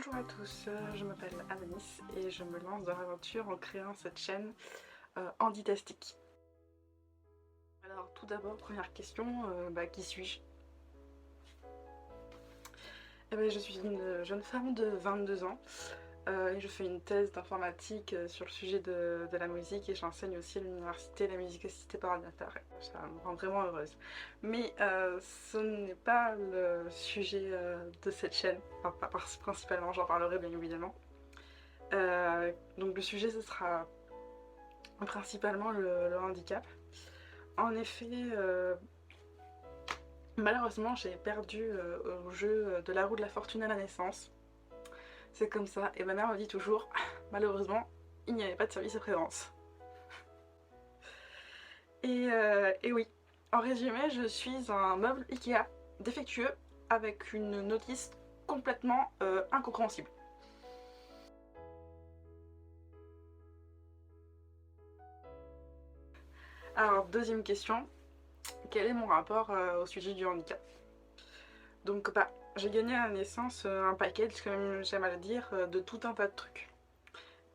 Bonjour à tous, je m'appelle Anaïs et je me lance dans l'aventure en créant cette chaîne Handitastic. Alors tout d'abord, première question, qui suis-je? Je suis une jeune femme de 22 ans et je fais une thèse d'informatique sur le sujet de la musique et j'enseigne aussi à l'université la musique assistée par ordinateur. Ça me rend vraiment heureuse. Mais ce n'est pas le sujet de cette chaîne, enfin pas principalement, j'en parlerai bien évidemment. Donc le sujet ce sera principalement le handicap. En effet, malheureusement j'ai perdu au jeu de la roue de la fortune à la naissance. C'est comme ça, et ma mère me dit toujours, malheureusement, il n'y avait pas de service après-vente. Et oui, en résumé, je suis un meuble Ikea défectueux avec une notice complètement incompréhensible. Alors, deuxième question, quel est mon rapport au sujet du handicap? Donc, j'ai gagné à la naissance un package, comme j'aime à le dire, de tout un tas de trucs.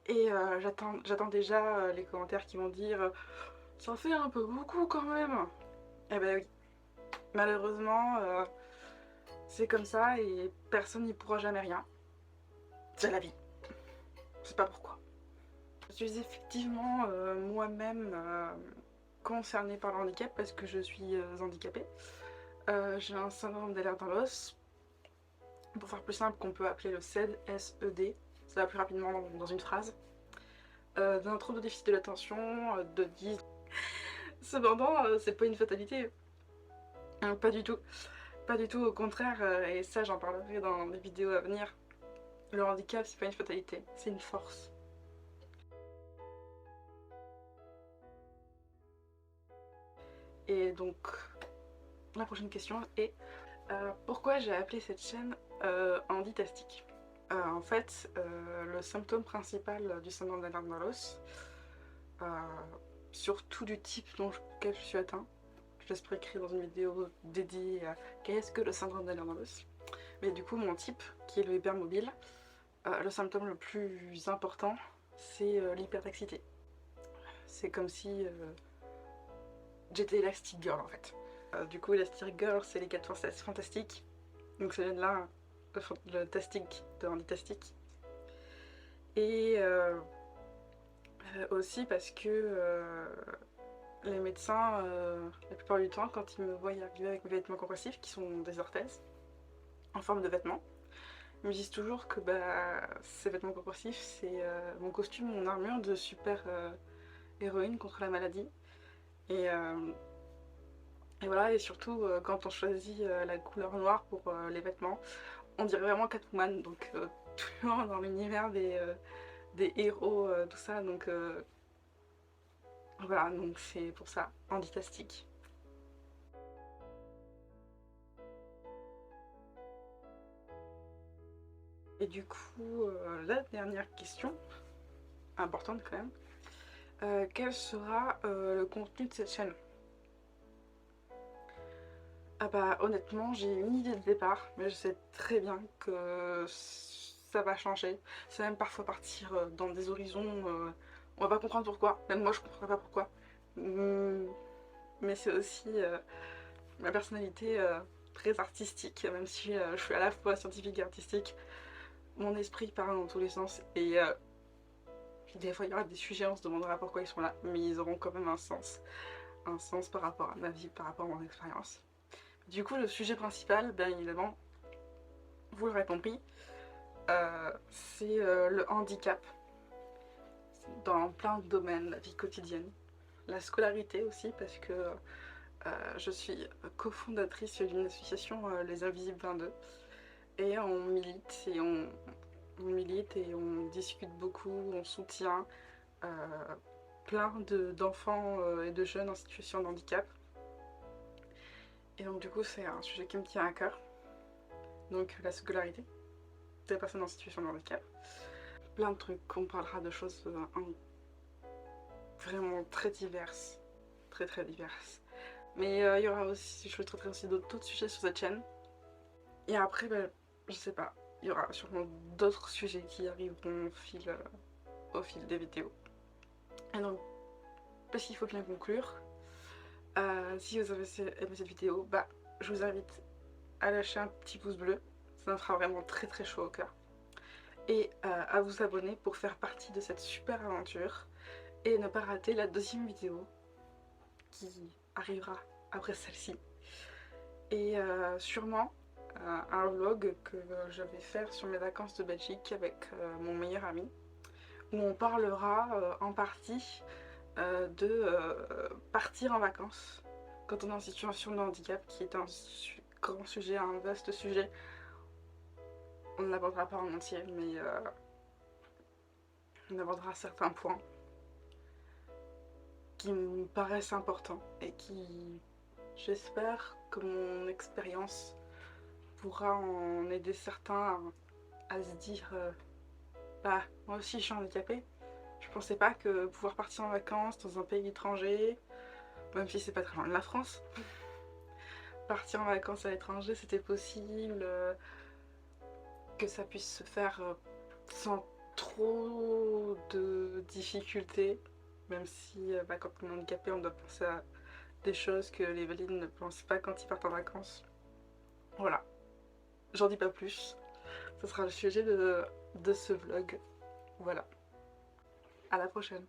Et j'attends déjà les commentaires qui vont dire ça fait un peu beaucoup quand même. Eh ben oui, malheureusement, c'est comme ça et personne n'y pourra jamais rien. C'est la vie. Je sais pas pourquoi. Je suis effectivement moi-même concernée par le handicap parce que je suis handicapée. J'ai un syndrome d'alerte dans l'os. Pour faire plus simple, qu'on peut appeler le SED, S-E-D. Ça va plus rapidement dans une phrase. D'un trouble de déficit de l'attention, de 10. Cependant, c'est pas une fatalité. Pas du tout. Pas du tout, au contraire, et ça j'en parlerai dans des vidéos à venir. Le handicap, c'est pas une fatalité, c'est une force. Et donc, la prochaine question est pourquoi j'ai appelé cette chaîne Handitastic? En fait, le symptôme principal du syndrome d'Ehlers-Danlos, surtout du type duquel je suis atteinte, je l'espère écrire dans une vidéo dédiée à qu'est-ce que le syndrome d'Ehlers-Danlos. Mais du coup, mon type, qui est le hypermobile, le symptôme le plus important, c'est l'hyperlaxité. C'est comme si j'étais Elastic Girl en fait. Du coup, Elastic Girl, c'est les 4 fantastiques. Donc ça vient de là, le tastic de Handitastic. Et aussi parce que les médecins, la plupart du temps, quand ils me voient arriver avec mes vêtements compressifs, qui sont des orthèses, en forme de vêtements, ils me disent toujours que ces vêtements compressifs, c'est mon costume, mon armure de super héroïne contre la maladie. Et voilà, et surtout quand on choisit la couleur noire pour les vêtements, on dirait vraiment Catwoman, donc toujours dans l'univers des héros, tout ça, donc voilà, donc c'est pour ça, Handitastic. Et du coup, la dernière question, importante quand même, quel sera le contenu de cette chaîne? Honnêtement, j'ai une idée de départ, mais je sais très bien que ça va changer. Ça va même parfois partir dans des horizons, on va pas comprendre pourquoi, même moi je comprendrai pas pourquoi. Mais c'est aussi ma personnalité très artistique, même si je suis à la fois scientifique et artistique. Mon esprit part dans tous les sens et des fois il y aura des sujets, on se demandera pourquoi ils sont là, mais ils auront quand même un sens par rapport à ma vie, par rapport à mon expérience. Du coup, le sujet principal, bien évidemment, vous l'aurez compris, c'est le handicap dans plein de domaines, la vie quotidienne. La scolarité aussi, parce que je suis cofondatrice d'une association, Les Invisibles 22, et on milite et on discute beaucoup, on soutient plein d'enfants et de jeunes en situation de handicap. Et donc du coup, c'est un sujet qui me tient à cœur. Donc la scolarité des personnes en situation de handicap. Plein de trucs, on parlera de choses vraiment très diverses. Très diverses. Mais il y aura aussi, je traiterai aussi d'autres sujets sur cette chaîne. Et après, je sais pas, y aura sûrement d'autres sujets qui arriveront au fil des vidéos. Et donc, parce qu'il faut bien conclure, si vous avez aimé cette vidéo, bah, je vous invite à lâcher un petit pouce bleu, ça me fera vraiment très très chaud au cœur. Et à vous abonner pour faire partie de cette super aventure et ne pas rater la deuxième vidéo qui arrivera après celle-ci. Et sûrement un vlog que je vais faire sur mes vacances de Belgique avec mon meilleur ami, où on parlera en partie de partir en vacances quand on est en situation de handicap, qui est un grand sujet, un vaste sujet. On ne l'abordera pas en entier, mais on abordera certains points qui me paraissent importants et qui, j'espère que mon expérience pourra en aider certains à se dire bah, moi aussi je suis handicapée. Je pensais pas que pouvoir partir en vacances dans un pays étranger, même si c'est pas très loin de la France, partir en vacances à l'étranger c'était possible, que ça puisse se faire sans trop de difficultés, même si bah, quand on est handicapé on doit penser à des choses que les valides ne pensent pas quand ils partent en vacances. Voilà, j'en dis pas plus, ce sera le sujet de ce vlog. Voilà, à la prochaine.